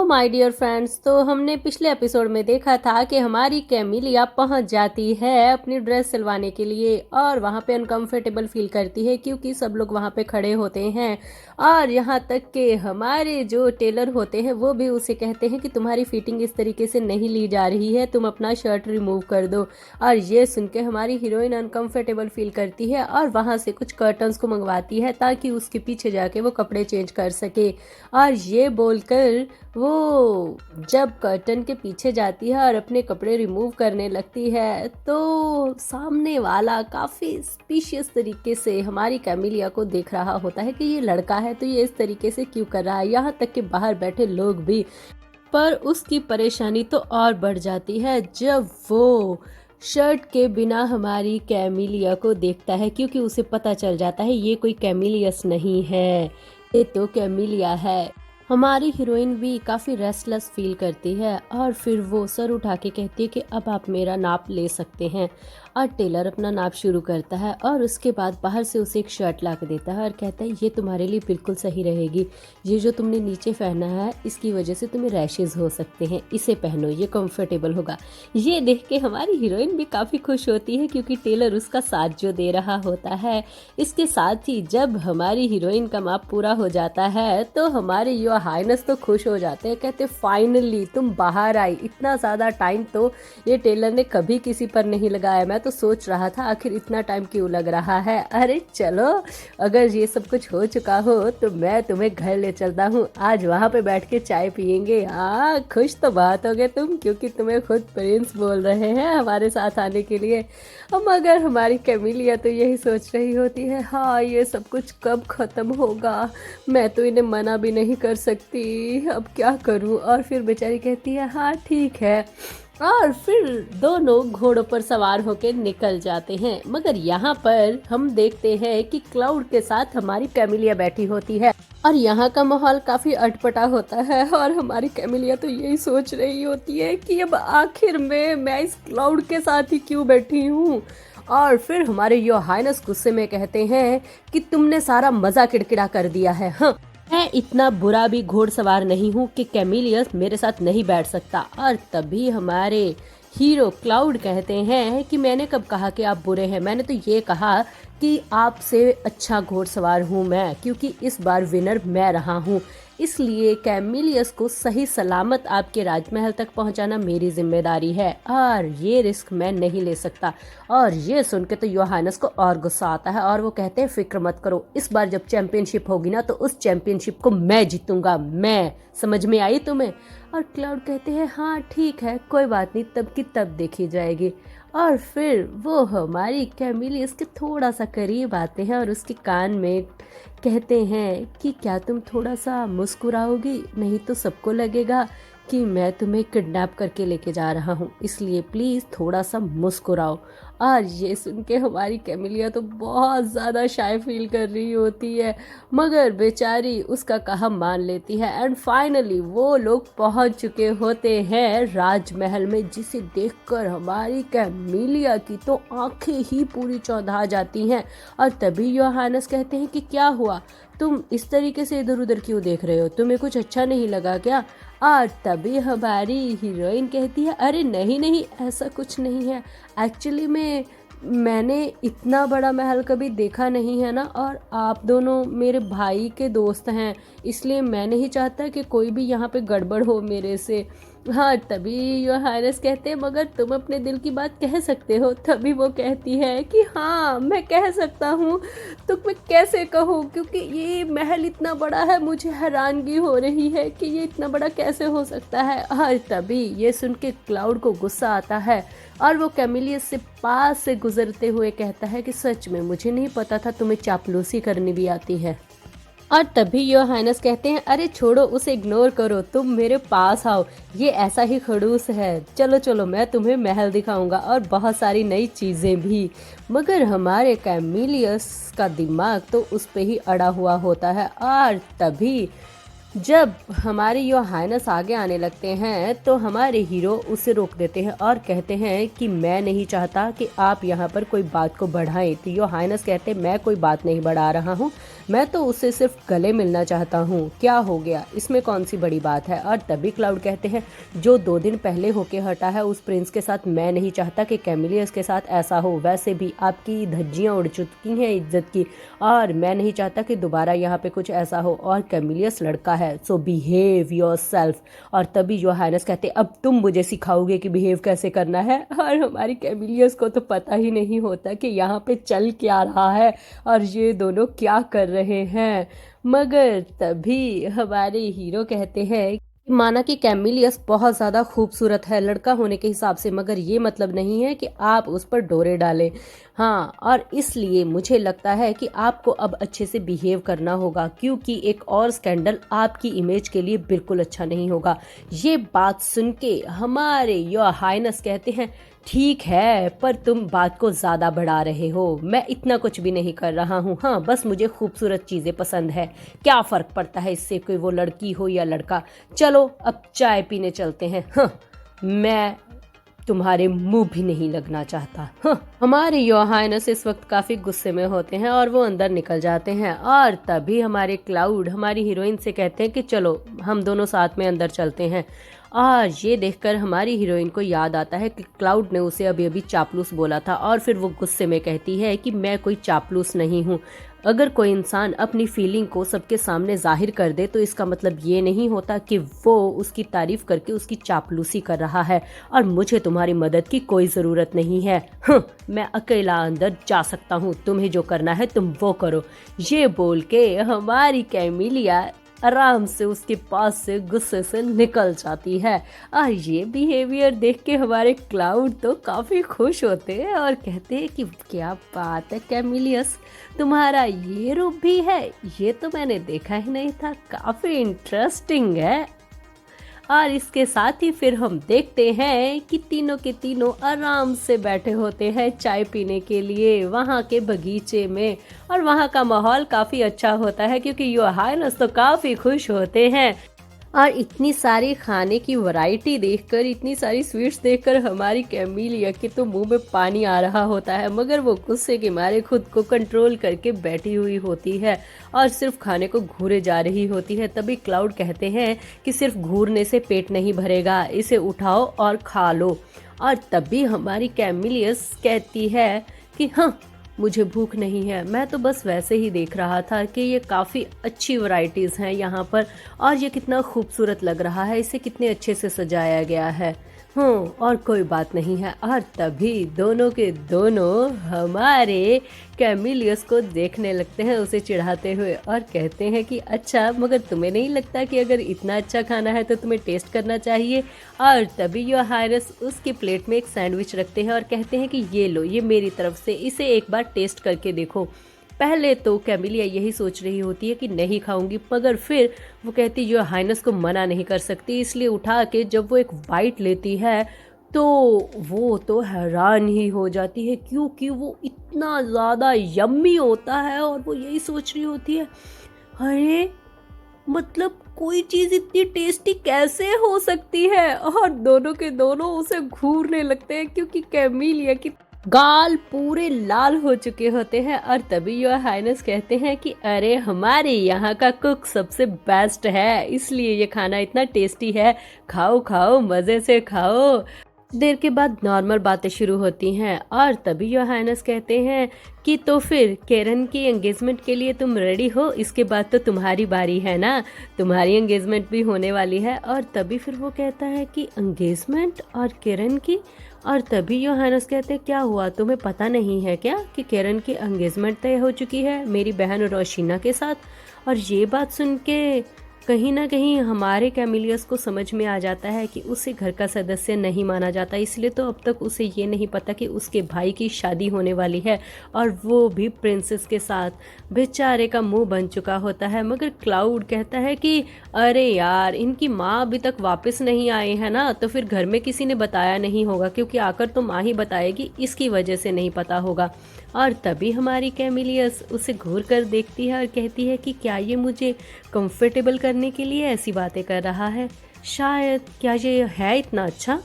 My dear friends, तो हमने पिछले एपिसोड में देखा था कि हमारी कैमिलिया पहुंच जाती है अपनी ड्रेस सिलवाने के लिए और वहां पे अनकंफर्टेबल फील करती है क्योंकि सब लोग वहां पे खड़े होते हैं। और यहाँ तक कि हमारे जो टेलर होते हैं वो भी उसे कहते हैं कि तुम्हारी फिटिंग इस तरीके से नहीं ली जा रही है, तुम अपना शर्ट रिमूव कर दो। और ये सुन के हमारी हीरोइन अनकंफर्टेबल फील करती है और वहां से कुछ कर्टन्स को मंगवाती है ताकि उसके पीछे जाके वो कपड़े चेंज कर सके। और ये बोलकर वो जब कर्टन के पीछे जाती है और अपने कपड़े रिमूव करने लगती है तो सामने वाला काफ़ी स्पीशियस तरीके से हमारी कैमिलिया को देख रहा होता है कि ये लड़का है तो ये इस तरीके से क्यों कर रहा है। यहाँ तक कि बाहर बैठे लोग भी। पर उसकी परेशानी तो और बढ़ जाती है जब वो शर्ट के बिना हमारी कैमिलिया को देखता है, क्योंकि उसे पता चल जाता है ये कोई कैमिलियस नहीं है, ये तो कैमिलिया है। हमारी हीरोइन भी काफ़ी रेस्टलेस फील करती है और फिर वो सर उठा के कहती है कि अब आप मेरा नाप ले सकते हैं। और टेलर अपना नाप शुरू करता है और उसके बाद बाहर से उसे एक शर्ट ला के देता है और कहता है ये तुम्हारे लिए बिल्कुल सही रहेगी, ये जो तुमने नीचे पहना है इसकी वजह से तुम्हें रैशेज हो सकते हैं, इसे पहनो, ये कंफर्टेबल होगा। ये देख के हमारी हीरोइन भी काफ़ी खुश होती है क्योंकि टेलर उसका साथ जो दे रहा होता है। इसके साथ ही जब हमारी हीरोइन का माप पूरा हो जाता है तो हमारे योर हाइनेस तो खुश हो जाते हैं, कहते फाइनली तुम बाहर आई। इतना ज़्यादा टाइम तो ये टेलर ने कभी किसी पर नहीं लगाया, मैं तो सोच रहा था आखिर इतना टाइम क्यों लग रहा है। अरे चलो, अगर ये सब कुछ हो चुका हो तो मैं तुम्हें घर ले चलता हूँ, आज वहाँ पे बैठ के चाय पियेंगे। हाँ, खुश तो बहुत हो गए तुम क्योंकि तुम्हें खुद प्रिंस बोल रहे हैं हमारे साथ आने के लिए। मगर हमारी कैमिलिया तो यही सोच रही होती है, हाँ ये सब कुछ कब ख़त्म होगा, मैं तो इन्हें मना भी नहीं कर सकती, अब क्या करूँ। और फिर बेचारी कहती है हाँ ठीक है, और फिर दोनों घोड़ों पर सवार होकर निकल जाते हैं। मगर यहाँ पर हम देखते हैं कि क्लाउड के साथ हमारी कैमिलिया बैठी होती है और यहाँ का माहौल काफ़ी अटपटा होता है और हमारी कैमिलिया तो यही सोच रही होती है कि अब आखिर में मैं इस क्लाउड के साथ ही क्यों बैठी हूँ। और फिर हमारे योर हाइनेस गुस्से में कहते हैं कि तुमने सारा मज़ा किड़किड़ा कर दिया है। हाँ, मैं इतना बुरा भी घोड़सवार नहीं हूँ कि कैमिलियस मेरे साथ नहीं बैठ सकता। और तभी हमारे हीरो क्लाउड कहते हैं कि मैंने कब कहा कि आप बुरे हैं, मैंने तो ये कहा कि आपसे अच्छा घोड़सवार हूँ मैं, क्योंकि इस बार विनर मैं रहा हूँ, इसलिए कैमिलियस को सही सलामत आपके राजमहल तक पहुंचाना मेरी जिम्मेदारी है और ये रिस्क मैं नहीं ले सकता। और ये सुन के तो योर हाइनेस को और गुस्सा आता है और वो कहते हैं फिक्र मत करो, इस बार जब चैंपियनशिप होगी ना तो उस चैंपियनशिप को मैं जीतूंगा, मैं। समझ में आई तुम्हें? और क्लाउड कहते हैं हाँ ठीक है, कोई बात नहीं, तब की तब देखी जाएगी। और फिर वो हमारी कैमिलियस के थोड़ा सा करीब आते हैं और उसके कान में कहते हैं कि क्या तुम थोड़ा सा मुस्कुराओगी, नहीं तो सबको लगेगा कि मैं तुम्हें किडनैप करके लेके जा रहा हूँ, इसलिए प्लीज़ थोड़ा सा मुस्कुराओ। और ये सुन के हमारी कैमिलिया तो बहुत ज़्यादा शाय फील कर रही होती है, मगर बेचारी उसका कहा मान लेती है। एंड फाइनली वो लोग पहुंच चुके होते हैं राजमहल में, जिसे देखकर हमारी कैमिलिया की तो आंखें ही पूरी चौंधा जाती हैं। और तभी योर हाइनेस कहते हैं कि क्या हुआ, तुम इस तरीके से इधर उधर क्यों देख रहे हो, तुम्हें कुछ अच्छा नहीं लगा क्या? और तभी हमारी हीरोइन कहती है अरे नहीं नहीं, ऐसा कुछ नहीं है, एक्चुअली मैंने इतना बड़ा महल कभी देखा नहीं है ना, और आप दोनों मेरे भाई के दोस्त हैं, इसलिए मैं नहीं चाहता कि कोई भी यहाँ पे गड़बड़ हो मेरे से। हाँ, तभी योर हाइनेस कहते हैं मगर तुम अपने दिल की बात कह सकते हो। तभी वो कहती है कि हाँ मैं कह सकता हूँ, तो मैं कैसे कहूँ, क्योंकि ये महल इतना बड़ा है, मुझे हैरानगी हो रही है कि ये इतना बड़ा कैसे हो सकता है। और तभी ये सुन के क्लाउड को गुस्सा आता है और वो कैमिलियस से पास से गुजरते हुए कहता है कि सच में मुझे नहीं पता था तुम्हें चापलूसी करनी भी आती है। और तभी योर हाइनेस कहते हैं अरे छोड़ो, उसे इग्नोर करो, तुम मेरे पास आओ, ये ऐसा ही खड़ूस है, चलो चलो मैं तुम्हें महल दिखाऊंगा और बहुत सारी नई चीज़ें भी। मगर हमारे कैमिलियस का दिमाग तो उस पे ही अड़ा हुआ होता है। और तभी जब हमारे योर हाइनस आगे आने लगते हैं तो हमारे हीरो उसे रोक देते हैं और कहते हैं कि मैं नहीं चाहता कि आप यहाँ पर कोई बात को बढ़ाएं। तो योर हाइनस कहते हैं मैं कोई बात नहीं बढ़ा रहा हूँ, मैं तो उससे सिर्फ गले मिलना चाहता हूँ, क्या हो गया, इसमें कौन सी बड़ी बात है। और तभी क्लाउड कहते हैं जो 2 दिन पहले होके हटा है उस प्रिंस के साथ मैं नहीं चाहता कि कैमिलियस के साथ ऐसा हो। वैसे भी आपकी धज्जियाँ उड़ चुकी हैं इज्जत की, और मैं नहीं चाहता कि दोबारा यहाँ पे कुछ ऐसा हो। और कैमिलियस लड़का है, सो बिहेव योर सेल्फ। और तभी योर हाइनस कहते अब तुम मुझे सिखाओगे कि बिहेव कैसे करना है। और हमारी कैमिलियस को तो पता ही नहीं होता कि यहाँ पे चल क्या रहा है और ये दोनों क्या कर रहे हैं। मगर तभी हमारे हीरो कहते हैं माना कि कैमिलियस बहुत ज़्यादा खूबसूरत है लड़का होने के हिसाब से, मगर ये मतलब नहीं है कि आप उस पर डोरे डालें। हाँ, और इसलिए मुझे लगता है कि आपको अब अच्छे से बिहेव करना होगा, क्योंकि एक और स्कैंडल आपकी इमेज के लिए बिल्कुल अच्छा नहीं होगा। ये बात सुन के हमारे योर हाइनस कहते हैं ठीक है, पर तुम बात को ज़्यादा बढ़ा रहे हो, मैं इतना कुछ भी नहीं कर रहा हूँ। हाँ, बस मुझे खूबसूरत चीज़ें पसंद है, क्या फ़र्क पड़ता है इससे कि वो लड़की हो या लड़का। चलो अब चाय पीने चलते हैं। हाँ, मैं तुम्हारे मुंह भी नहीं लगना चाहता। हाँ। हमारे योर हाइनस इस वक्त काफ़ी गुस्से में होते हैं और वो अंदर निकल जाते हैं। और तभी हमारे क्लाउड हमारी हीरोइन से कहते हैं कि चलो हम दोनों साथ में अंदर चलते हैं। और ये देखकर हमारी हीरोइन को याद आता है कि क्लाउड ने उसे अभी अभी चापलूस बोला था, और फिर वो गुस्से में कहती है कि मैं कोई चापलूस नहीं हूँ। अगर कोई इंसान अपनी फीलिंग को सबके सामने जाहिर कर दे तो इसका मतलब ये नहीं होता कि वो उसकी तारीफ करके उसकी चापलूसी कर रहा है, और मुझे तुम्हारी मदद की कोई ज़रूरत नहीं है। मैं अकेला अंदर जा सकता हूँ, तुम्हें जो करना है तुम वो करो। ये बोल के हमारी कैमिलिया आराम से उसके पास से गुस्से से निकल जाती है। और ये बिहेवियर देख के हमारे क्लाउड तो काफ़ी खुश होते हैं और कहते हैं कि क्या बात है कैमिलियस, तुम्हारा ये रूप भी है, ये तो मैंने देखा ही नहीं था, काफ़ी इंटरेस्टिंग है। और इसके साथ ही फिर हम देखते हैं कि तीनों के तीनों आराम से बैठे होते हैं चाय पीने के लिए वहाँ के बगीचे में, और वहाँ का माहौल काफ़ी अच्छा होता है क्योंकि योर हाइनस तो काफ़ी खुश होते हैं। और इतनी सारी खाने की वैरायटी देखकर, इतनी सारी स्वीट्स देखकर हमारी कैमिलिया के तो मुंह में पानी आ रहा होता है, मगर वो गुस्से के मारे खुद को कंट्रोल करके बैठी हुई होती है और सिर्फ खाने को घूरे जा रही होती है। तभी क्लाउड कहते हैं कि सिर्फ घूरने से पेट नहीं भरेगा, इसे उठाओ और खा लो। और तभी हमारी कैमिलियस कहती है कि हाँ, मुझे भूख नहीं है, मैं तो बस वैसे ही देख रहा था कि ये काफ़ी अच्छी वैरायटीज़ हैं यहाँ पर, और ये कितना खूबसूरत लग रहा है, इसे कितने अच्छे से सजाया गया है। और कोई बात नहीं है। और तभी दोनों के दोनों हमारे कैमिलियस को देखने लगते हैं उसे चिढ़ाते हुए, और कहते हैं कि अच्छा, मगर तुम्हें नहीं लगता कि अगर इतना अच्छा खाना है तो तुम्हें टेस्ट करना चाहिए। और तभी योर हाइनस उसकी प्लेट में एक सैंडविच रखते हैं और कहते हैं कि ये लो, ये मेरी तरफ से, इसे एक बार टेस्ट करके देखो। पहले तो कैमिलिया यही सोच रही होती है कि नहीं खाऊंगी, मगर फिर वो कहती योर हाइनस को मना नहीं कर सकती, इसलिए उठा के जब वो एक बाइट लेती है तो वो तो हैरान ही हो जाती है क्योंकि वो इतना ज़्यादा यम्मी होता है, और वो यही सोच रही होती है अरे मतलब कोई चीज़ इतनी टेस्टी कैसे हो सकती है। और दोनों के दोनों उसे घूरने लगते हैं क्योंकि कैमिलिया की गाल पूरे लाल हो चुके होते हैं। और तभी योर हाइनस कहते हैं कि अरे हमारे यहाँ का कुक सबसे बेस्ट है, इसलिए ये खाना इतना टेस्टी है, खाओ खाओ, मज़े से खाओ। देर के बाद नॉर्मल बातें शुरू होती हैं, और तभी योर हाइनस कहते हैं कि तो फिर केरन की एंगेजमेंट के लिए तुम रेडी हो, इसके बाद तो तुम्हारी बारी है ना, तुम्हारी एंगेजमेंट भी होने वाली है। और तभी फिर वो कहता है कि एंगेजमेंट और केरन की। और तभी योर हाइनस कहते हैं क्या हुआ, तुम्हें पता नहीं है क्या कि केरन की एंगेजमेंट तय हो चुकी है मेरी बहन रोशिना के साथ। और ये बात सुन के कहीं ना कहीं हमारे कैमिलियस को समझ में आ जाता है कि उसे घर का सदस्य नहीं माना जाता, इसलिए तो अब तक उसे ये नहीं पता कि उसके भाई की शादी होने वाली है, और वो भी प्रिंसेस के साथ। बेचारे का मुंह बन चुका होता है। मगर क्लाउड कहता है कि अरे यार, इनकी माँ अभी तक वापस नहीं आई है ना, तो फिर घर में किसी ने बताया नहीं होगा, क्योंकि आकर तो माँ ही बताएगी, इसकी वजह से नहीं पता होगा। और तभी हमारी कैमिलियस उसे घूर कर देखती है और कहती है कि क्या ये मुझे कंफर्टेबल करने करने के लिए ऐसी बातें कर रहा है। शायद क्या ये है इतना अच्छा?